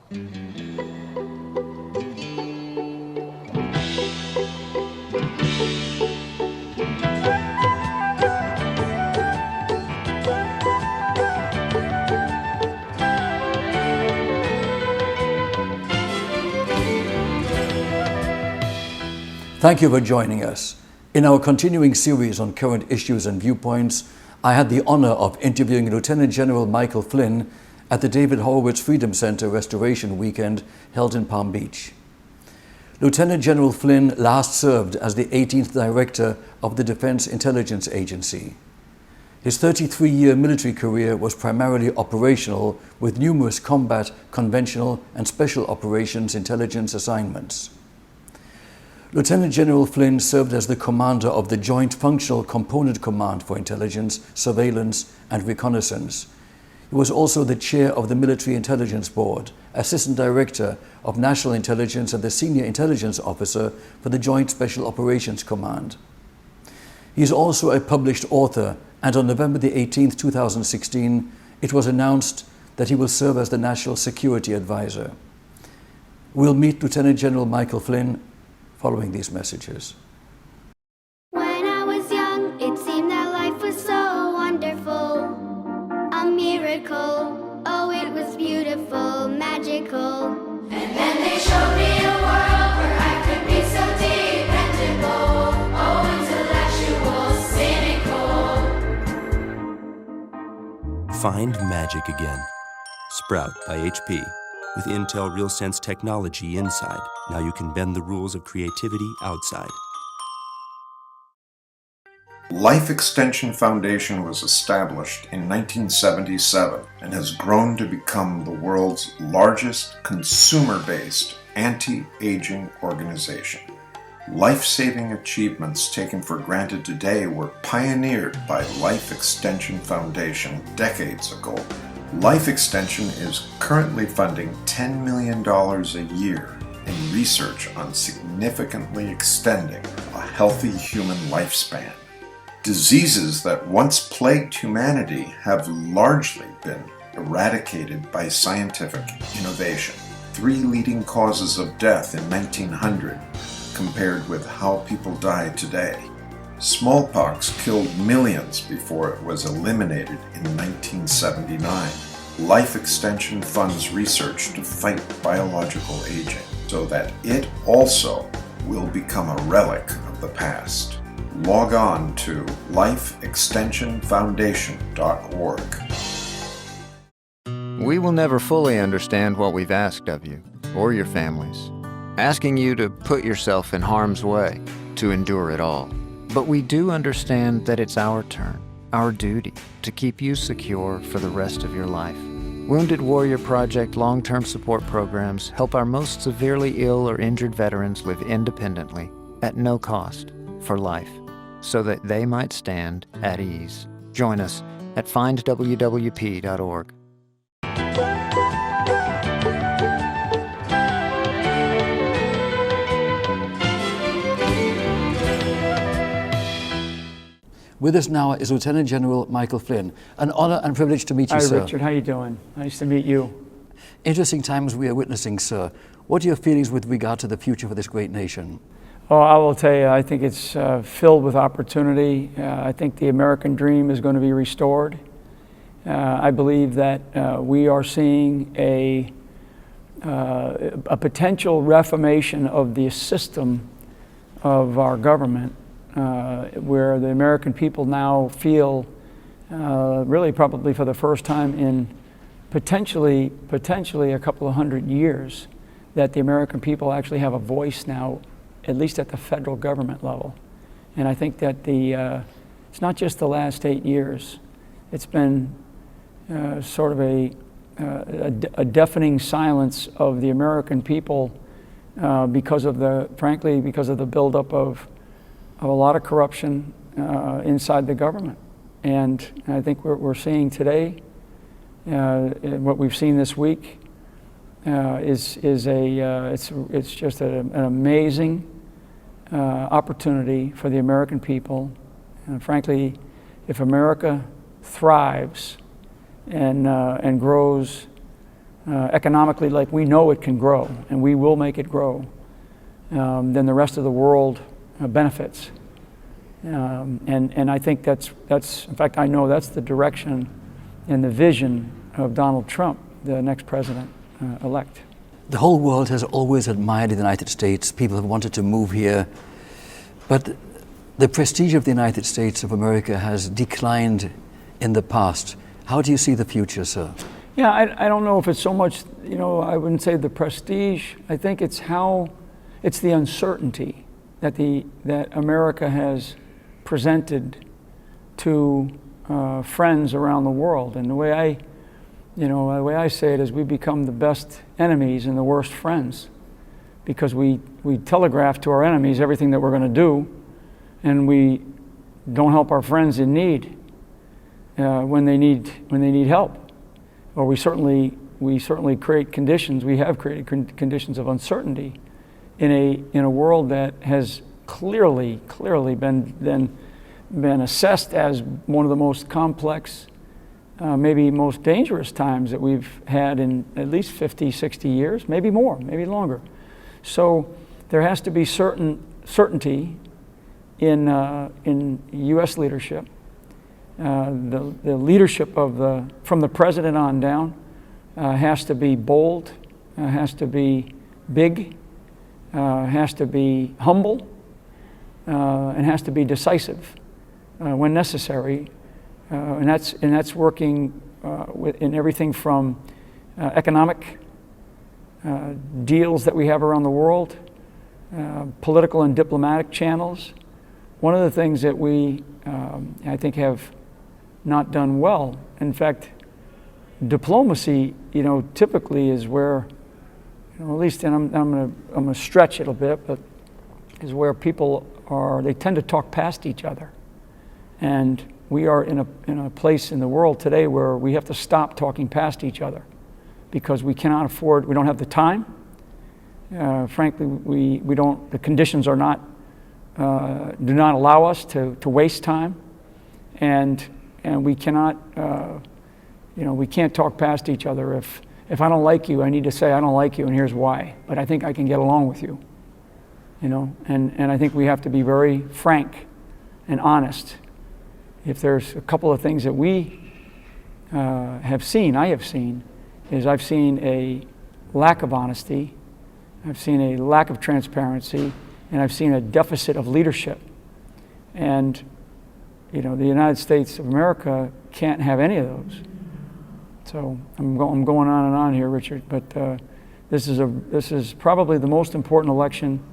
Thank you for joining us. In our continuing series on current issues and viewpoints, I had the honor of interviewing Lieutenant General Michael Flynn at the David Horowitz Freedom Center Restoration Weekend held in Palm Beach. Lieutenant General Flynn last served as the 18th Director of the Defense Intelligence Agency. His 33-year military career was primarily operational, with numerous combat, conventional, and special operations intelligence assignments. Lieutenant General Flynn served as the commander of the Joint Functional Component Command for Intelligence, Surveillance, and Reconnaissance. He was also the chair of the Military Intelligence Board, Assistant Director of National Intelligence, and the Senior Intelligence Officer for the Joint Special Operations Command. He is also a published author, and on November the 18th, 2016, it was announced that he will serve as the National Security Advisor. We'll meet Lieutenant General Michael Flynn following these messages. When I was young, it seemed that life was so wonderful, a miracle. Oh, it was beautiful, magical. And then they showed me a world where I could be so dependable. Oh, intellectual, cynical. Find magic again. Sprout by HP. With Intel RealSense technology inside, now you can bend the rules of creativity outside. Life Extension Foundation was established in 1977 and has grown to become the world's largest consumer-based anti-aging organization. Life-saving achievements taken for granted today were pioneered by Life Extension Foundation decades ago. Life Extension is currently funding $10 million a year in research on significantly extending a healthy human lifespan. Diseases that once plagued humanity have largely been eradicated by scientific innovation. 3 leading causes of death in 1900 compared with how people die today. Smallpox killed millions before it was eliminated in 1979. Life Extension funds research to fight biological aging so that it also will become a relic of the past. Log on to lifeextensionfoundation.org. We will never fully understand what we've asked of you or your families, asking you to put yourself in harm's way to endure it all. But we do understand that it's our turn, our duty, to keep you secure for the rest of your life. Wounded Warrior Project long-term support programs help our most severely ill or injured veterans live independently, at no cost, for life, so that they might stand at ease. Join us at findwwp.org. With us now is Lieutenant General Michael Flynn. An honor and privilege to meet you, sir. Hi, Richard. How you doing? Nice to meet you. Interesting times we are witnessing, sir. What are your feelings with regard to the future for this great nation? Oh, I will tell you, I think it's filled with opportunity. I think the American dream is going to be restored. I believe that we are seeing a potential reformation of the system of our government, where the American people now feel, really probably for the first time in potentially a couple of hundred years, that the American people actually have a voice now, at least at the federal government level. And I think that it's not just the last 8 years. It's been sort of a deafening silence of the American people because of the buildup of a lot of corruption inside the government. And I think what we're seeing today, what we've seen this week, it's just an amazing opportunity for the American people. And frankly, if America thrives and grows economically like we know it can grow, and we will make it grow, then the rest of the world benefits. And I think that's, in fact, I know that's the direction and the vision of Donald Trump, the next president-elect. The whole world has always admired the United States. People have wanted to move here. But the prestige of the United States of America has declined in the past. How do you see the future, sir? Yeah, I don't know if it's so much, I wouldn't say the prestige. I think it's the uncertainty that America has presented to friends around the world. And the way I say it is we become the best enemies and the worst friends, because we telegraph to our enemies everything that we're going to do, and we don't help our friends in need when they need help. Or we certainly create conditions. We have created conditions of uncertainty in a world that has clearly been assessed as one of the most complex, maybe most dangerous times that we've had in at least 50, 60 years, maybe more, maybe longer. So there has to be certainty in U.S. leadership. The leadership from the president on down has to be bold, has to be big, has to be humble, and has to be decisive when necessary. And that's working in everything from economic deals that we have around the world, political and diplomatic channels. One of the things that we, I think, have not done well, in fact, diplomacy, typically is where, at least, and I'm gonna stretch it a bit, but is where people they tend to talk past each other. And we are in a place in the world today where we have to stop talking past each other, because we cannot afford, we don't have the time. Frankly, we don't, the conditions are not, do not allow us to waste time. And we cannot, we can't talk past each other. If I don't like you, I need to say I don't like you and here's why, but I think I can get along with you. And I think we have to be very frank and honest. If there's a couple of things that we I have seen, is I've seen a lack of honesty, I've seen a lack of transparency, and I've seen a deficit of leadership. And the United States of America can't have any of those. So I'm going on and on here, Richard, but this is probably the most important election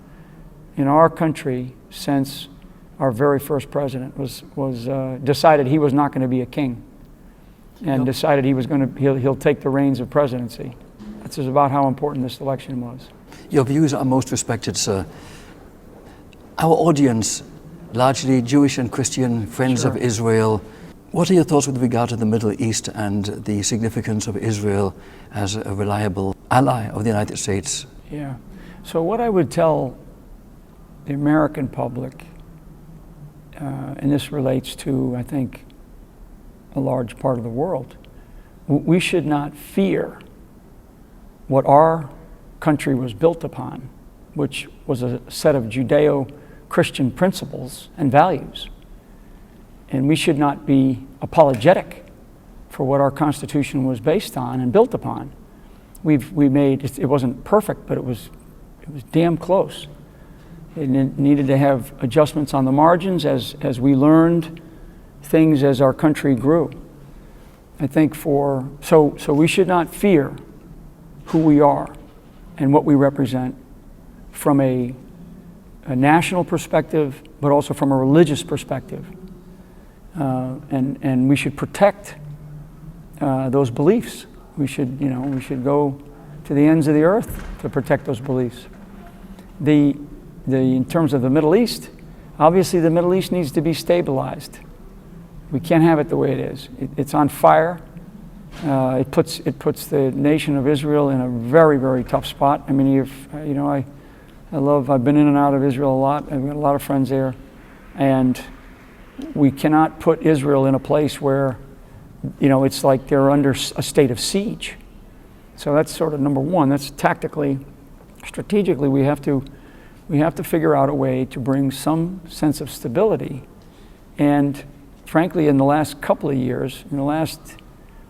in our country since our very first president was decided he was not going to be a king, and decided he'll take the reins of presidency. That's just about how important this election was. Your views are most respected, sir. Our audience, largely Jewish and Christian friends Sure. of Israel. What are your thoughts with regard to the Middle East and the significance of Israel as a reliable ally of the United States? Yeah. So what I would tell the American public, and this relates to, I think, a large part of the world, we should not fear what our country was built upon, which was a set of Judeo-Christian principles and values. And we should not be apologetic for what our Constitution was based on and built upon. We made it wasn't perfect, but it was damn close. It needed to have adjustments on the margins as we learned things as our country grew. I think so we should not fear who we are and what we represent from a national perspective, but also from a religious perspective. And we should protect those beliefs. We should go to the ends of the earth to protect those beliefs. In terms of the Middle East, obviously the Middle East needs to be stabilized. We can't have it the way it is. It's on fire. It puts the nation of Israel in a very, very tough spot. I mean, I've been in and out of Israel a lot. I've got a lot of friends there, and we cannot put Israel in a place where, it's like they're under a state of siege. So that's sort of number one. That's tactically, strategically, we have to figure out a way to bring some sense of stability. And frankly, in the last couple of years, in the last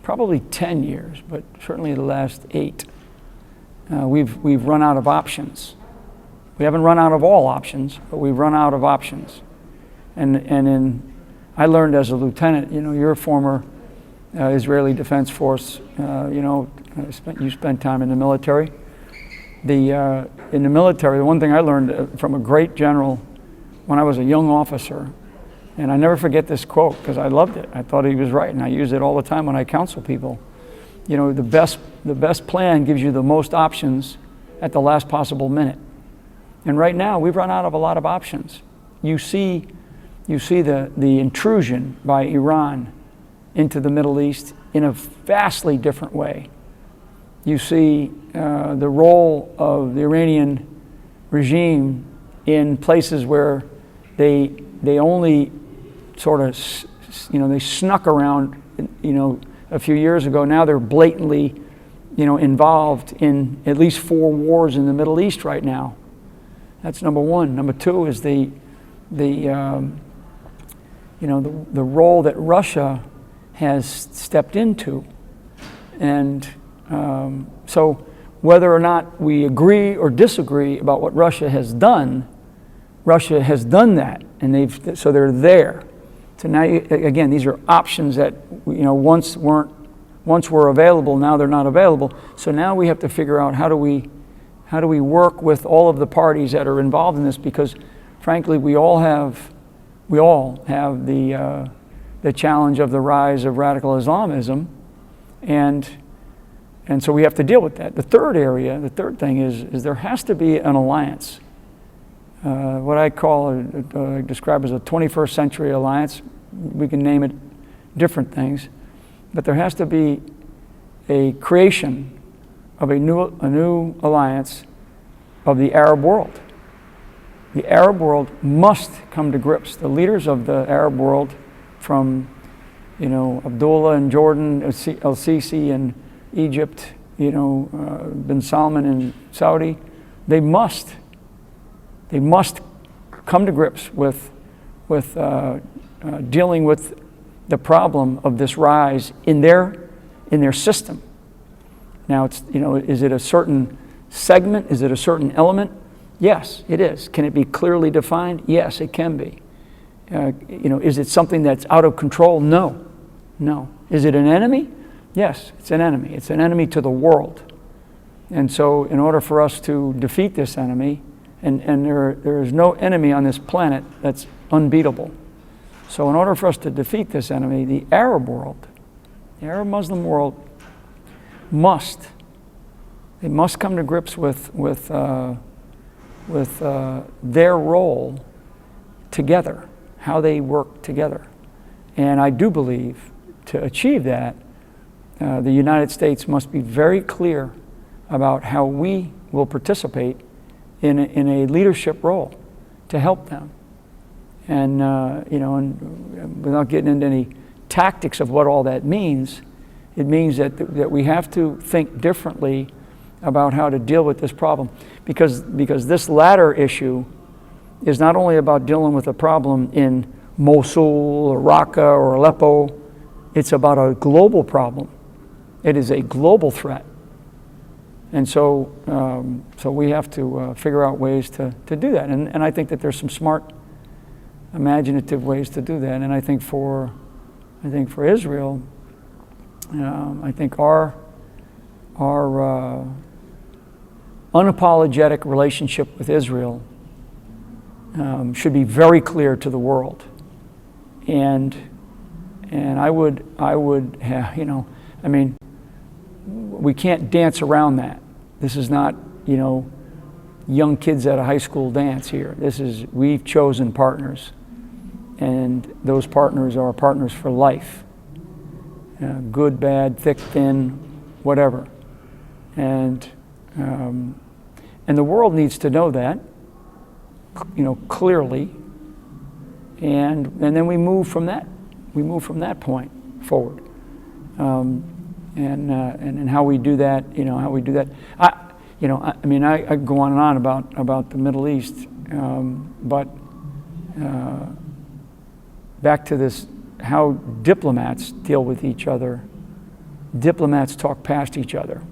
probably 10 years, but certainly the last 8, we've run out of options. We haven't run out of all options, but we've run out of options. I learned as a lieutenant, you're a former Israeli Defense Force, you spent time in the military. In the military, the one thing I learned from a great general when I was a young officer, and I never forget this quote because I loved it. I thought he was right, and I use it all the time when I counsel people. The best plan gives you the most options at the last possible minute. And right now, we've run out of a lot of options. You see the intrusion by Iran into the Middle East in a vastly different way. You see the role of the Iranian regime in places where they only sort of, they snuck around, a few years ago. Now they're blatantly, involved in at least 4 wars in the Middle East right now. That's number one. Number two is the role that Russia has stepped into. And so whether or not we agree or disagree about what Russia has done that, and they're there. So now, again, these are options that once were available, now they're not available. So now we have to figure out how do we work with all of the parties that are involved in this, because frankly we all have the challenge of the rise of radical Islamism, and so we have to deal with that. The third thing is there has to be an alliance. What I describe as a 21st century alliance. We can name it different things, but there has to be a creation of a new alliance of the Arab world. The Arab world must come to grips. The leaders of the Arab world, from Abdullah in Jordan, El-Sisi in Egypt, bin Salman in Saudi, they must come to grips with dealing with the problem of this rise in their system. Now, is it a certain segment? Is it a certain element? Yes, it is. Can it be clearly defined? Yes, it can be. Is it something that's out of control? No. Is it an enemy? Yes, it's an enemy. It's an enemy to the world. And so in order for us to defeat this enemy, and there is no enemy on this planet that's unbeatable. So in order for us to defeat this enemy, the Arab world, the Arab Muslim world, must come to grips with their role together, how they work together. And I do believe to achieve that, the United States must be very clear about how we will participate in a leadership role to help them. And and without getting into any tactics of what all that means, it means that we have to think differently about how to deal with this problem, because this latter issue is not only about dealing with a problem in Mosul or Raqqa or Aleppo, it's about a global problem. It is a global threat. And so we have to figure out ways to do that. And I think that there's some smart, imaginative ways to do that. And I think for Israel, I think our unapologetic relationship with Israel should be very clear to the world. And I would have, we can't dance around that. This is not, young kids at a high school dance here. We've chosen partners, and those partners are partners for life. Good, bad, thick, thin, whatever. And the world needs to know that, clearly. And then we move from that. We move from that point forward. and how we do that. How we do that. I go on and on about the Middle East, but back to this, how diplomats deal with each other. Diplomats talk past each other.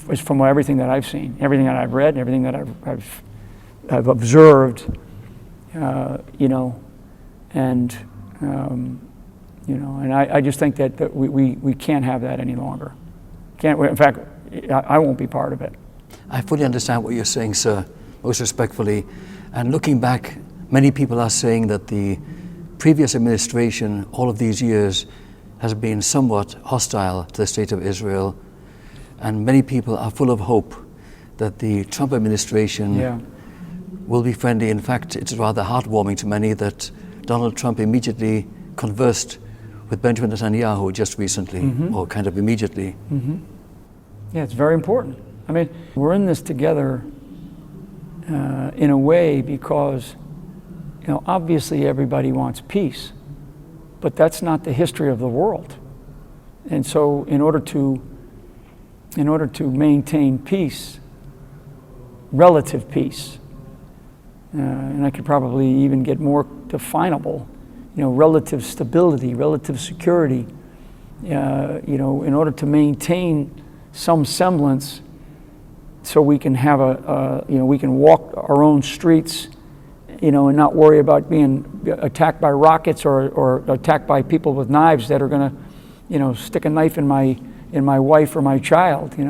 It's from everything that I've seen, everything that I've read, everything that I've observed. And I just think that we can't have that any longer. In fact, I won't be part of it. I fully understand what you're saying, sir, most respectfully. And looking back, many people are saying that the previous administration, all of these years, has been somewhat hostile to the state of Israel. And many people are full of hope that the Trump administration will be friendly. In fact, it's rather heartwarming to many that Donald Trump immediately conversed with Benjamin Netanyahu just recently, or kind of immediately. Yeah, it's very important. I mean, we're in this together in a way because, obviously everybody wants peace, but that's not the history of the world. And so in order to maintain peace, relative peace, and I could probably even get more definable, relative stability, relative security, in order to maintain some semblance so we can have we can walk our own streets, and not worry about being attacked by rockets or attacked by people with knives that are going to, stick a knife in my wife or my child. We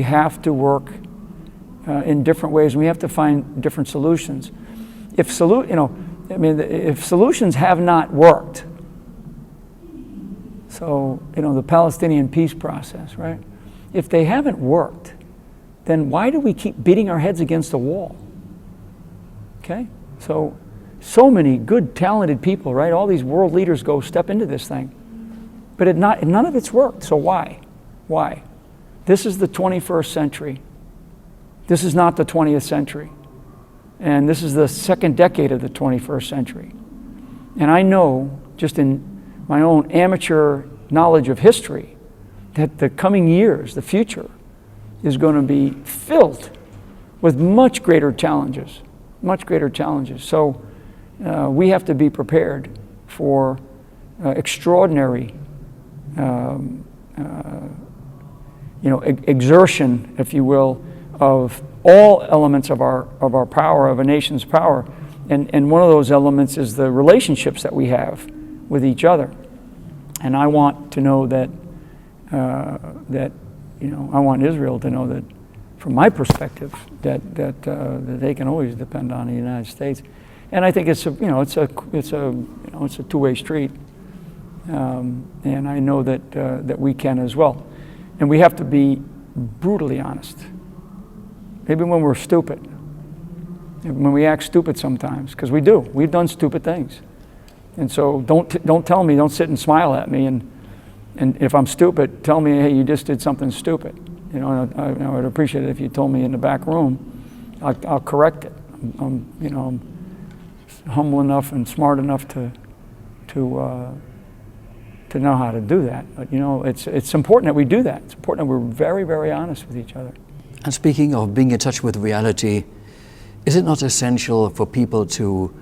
have to work in different ways. We have to find different solutions. If solutions have not worked, so the Palestinian peace process, right? If they haven't worked, then why do we keep beating our heads against the wall? Okay, so many good, talented people, right? All these world leaders go step into this thing, but none of it's worked. So why? Why? This is the 21st century. This is not the 20th century. And this is the second decade of the 21st century. And I know, just in my own amateur knowledge of history, that the coming years, the future, is going to be filled with much greater challenges. So we have to be prepared for extraordinary exertion, if you will, of all elements of our power, of a nation's power. And one of those elements is the relationships that we have with each other. And I want to know that I want Israel to know that, from my perspective, that they can always depend on the United States. And I think it's a two-way street. And I know that we can as well. And we have to be brutally honest. Maybe when we're stupid, when we act stupid sometimes, because we do. We've done stupid things. And so don't tell me, don't sit and smile at me, and if I'm stupid, tell me, hey, you just did something stupid. I would appreciate it if you told me in the back room. I'll correct it. I'm humble enough and smart enough to know how to do that. But it's important that we do that. It's important that we're very, very honest with each other. And speaking of being in touch with reality, is it not essential for people to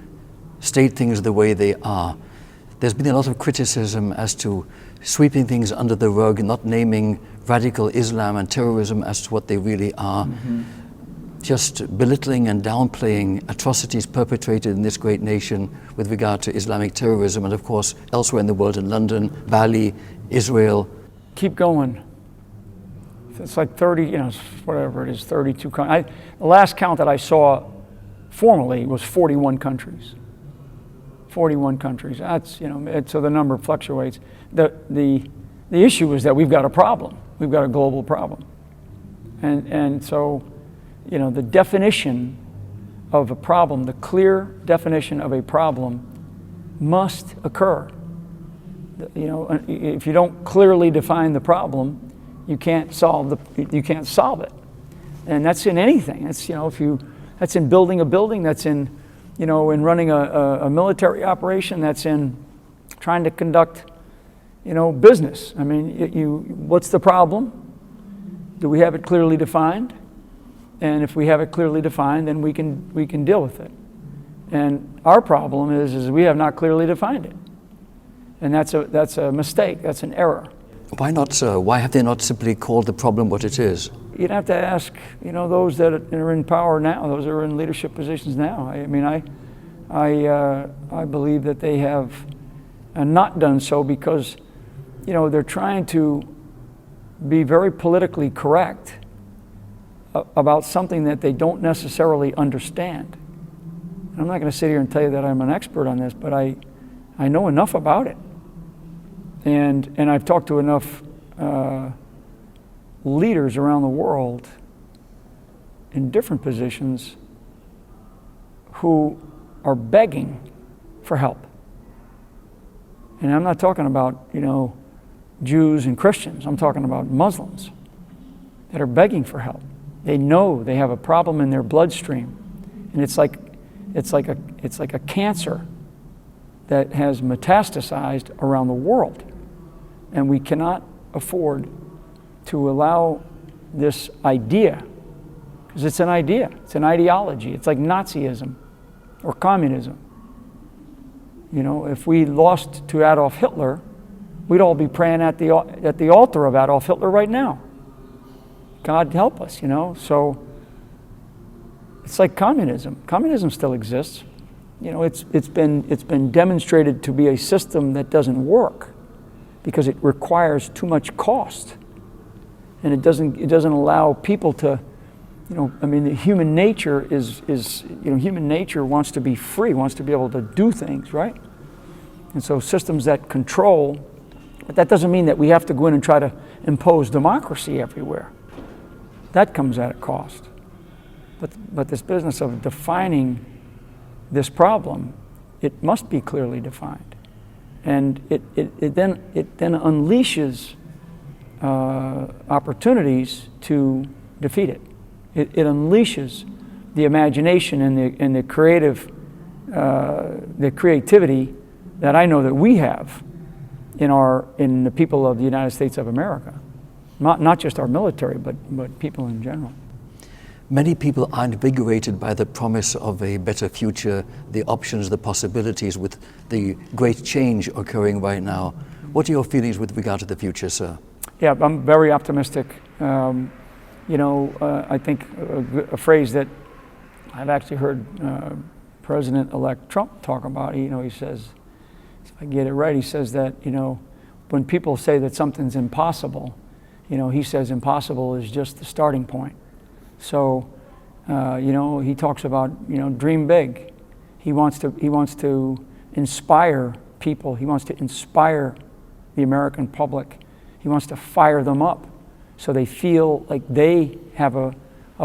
state things the way they are? There's been a lot of criticism as to sweeping things under the rug, not naming radical Islam and terrorism as to what they really are, just belittling and downplaying atrocities perpetrated in this great nation with regard to Islamic terrorism, and of course elsewhere in the world, in London, Bali, Israel. Keep going. It's like 30, whatever it is, 32 countries. The last count that I saw formally was 41 countries. 41 countries. That's, so the number fluctuates. The issue is that we've got a problem. We've got a global problem. And so, the definition of a problem, the clear definition of a problem must occur. If you don't clearly define the problem, you can't solve it. And that's in anything. That's, that's in building a building, that's in, in running a military operation, that's in trying to conduct, business. I mean, what's the problem? Do we have it clearly defined? And if we have it clearly defined, then we can deal with it. And our problem is we have not clearly defined it. And that's a mistake, that's an error. Why not, sir? Why have they not simply called the problem what it is? You'd have to ask, those that are in power now, those that are in leadership positions now. I believe that they have not done so because, they're trying to be very politically correct about something that they don't necessarily understand. And I'm not going to sit here and tell you that I'm an expert on this, but I know enough about it. And I've talked to enough leaders around the world in different positions who are begging for help. And I'm not talking about, Jews and Christians. I'm talking about Muslims that are begging for help. They know they have a problem in their bloodstream, and it's like a cancer that has metastasized around the world. And we cannot afford to allow this idea, because it's an idea, it's an ideology, it's like Nazism or communism. If we lost to Adolf Hitler, we'd all be praying at the altar of Adolf Hitler right now. God help us, So it's like communism. Communism still exists. It's been demonstrated to be a system that doesn't work because it requires too much cost, and it doesn't allow people to, the human nature human nature wants to be free, wants to be able to do things, right? And so systems that control, but that doesn't mean that we have to go in and try to impose democracy everywhere. That comes at a cost. But this business of defining this problem, it must be clearly defined. And it then unleashes opportunities to defeat it. It unleashes the imagination and the creativity that I know that we have in the people of the United States of America. Not just our military, but people in general. Many people are invigorated by the promise of a better future, the options, the possibilities with the great change occurring right now. What are your feelings with regard to the future, sir? Yeah, I'm very optimistic. I think a phrase that I've actually heard President-elect Trump talk about, he says, if I get it right, he says that, when people say that something's impossible, he says impossible is just the starting point. So, he talks about, dream big. He wants to inspire people. He wants to inspire the American public. He wants to fire them up so they feel like they have a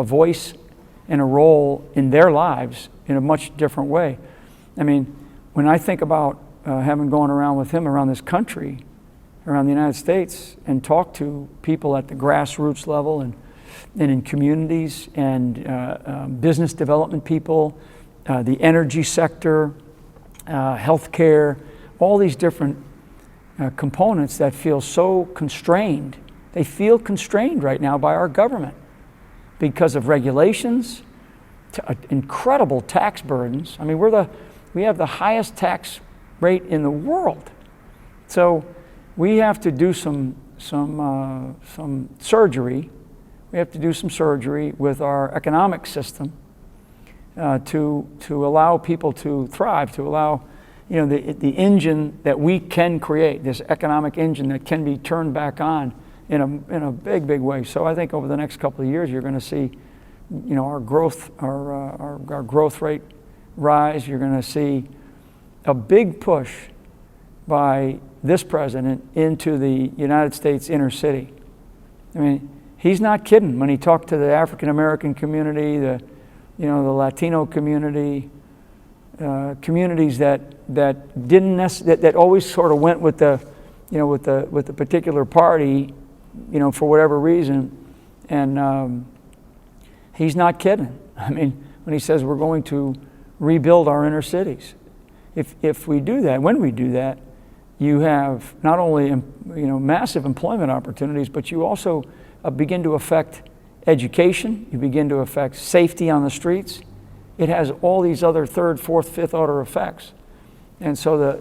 voice and a role in their lives in a much different way. I mean, when I think about having gone around with him around this country, around the United States, and talk to people at the grassroots level and in communities and business development people, the energy sector, healthcare, all these different components that feel so constrained. They feel constrained right now by our government because of regulations, incredible tax burdens. I mean, we have the highest tax rate in the world. So we have to do some surgery. We have to do some surgery with our economic system to allow people to thrive, to allow the engine that we can create, this economic engine that can be turned back on in a big way. So I think over the next couple of years, you're going to see, our growth rate rise. You're going to see a big push by this president into the United States inner city. I mean, he's not kidding when he talked to the African American community, the Latino community, communities that always sort of went with the particular party, for whatever reason, and he's not kidding. I mean, when he says we're going to rebuild our inner cities, if we do that, when we do that, you have not only massive employment opportunities, but you also begin to affect education, you begin to affect safety on the streets. It has all these other third, fourth, fifth order effects. And so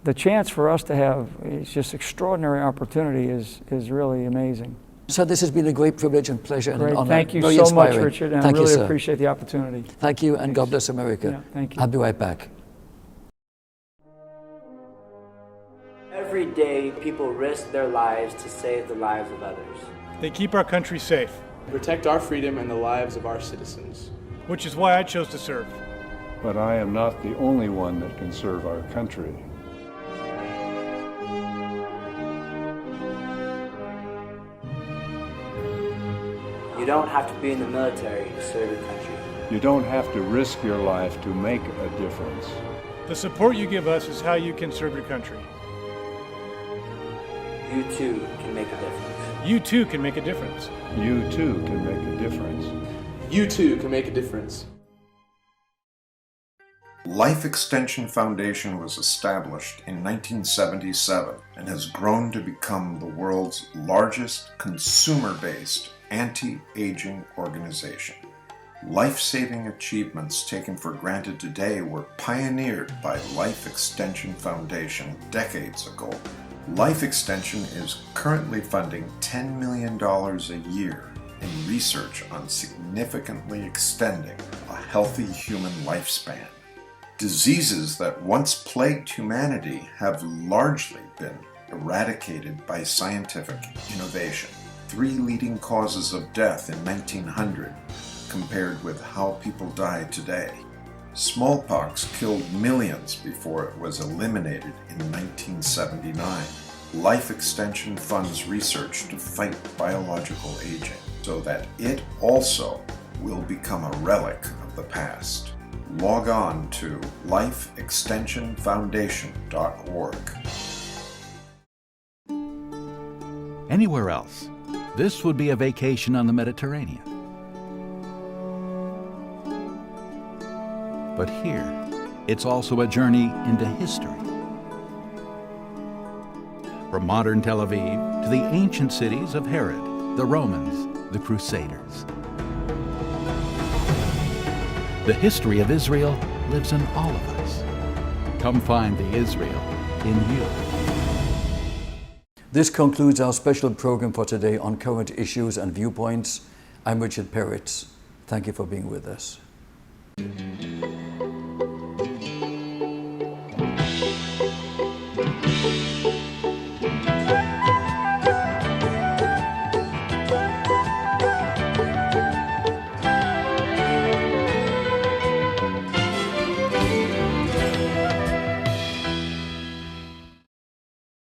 the chance for us to have just extraordinary opportunity is really amazing. So this has been a great privilege and pleasure and an honor. Thank you Very so much, inspiring. Richard, and Thank I really you, sir. appreciate the opportunity. Thank you, and God bless America. Yeah, thank you. I'll be right back. Every day, people risk their lives to save the lives of others. They keep our country safe, protect our freedom and the lives of our citizens. which is why I chose to serve. But I am not the only one that can serve our country. You don't have to be in the military to serve your country. You don't have to risk your life to make a difference. The support you give us is how you can serve your country. You too can make a difference. You too can make a difference. You too can make a difference. You too can make a difference. Life Extension Foundation was established in 1977 and has grown to become the world's largest consumer-based anti-aging organization. Life-saving achievements taken for granted today were pioneered by Life Extension Foundation decades ago. Life Extension is currently funding $10 million a year in research on significantly extending a healthy human lifespan. Diseases that once plagued humanity have largely been eradicated by scientific innovation. 3 leading causes of death in 1900 compared with how people die today. Smallpox killed millions before it was eliminated in 1979. Life Extension funds research to fight biological aging so that it also will become a relic of the past. Log on to lifeextensionfoundation.org. Anywhere else, this would be a vacation on the Mediterranean. But here, it's also a journey into history. From modern Tel Aviv to the ancient cities of Herod, the Romans, the Crusaders. The history of Israel lives in all of us. Come find the Israel in you. This concludes our special program for today on current issues and viewpoints. I'm Richard Peretz. Thank you for being with us.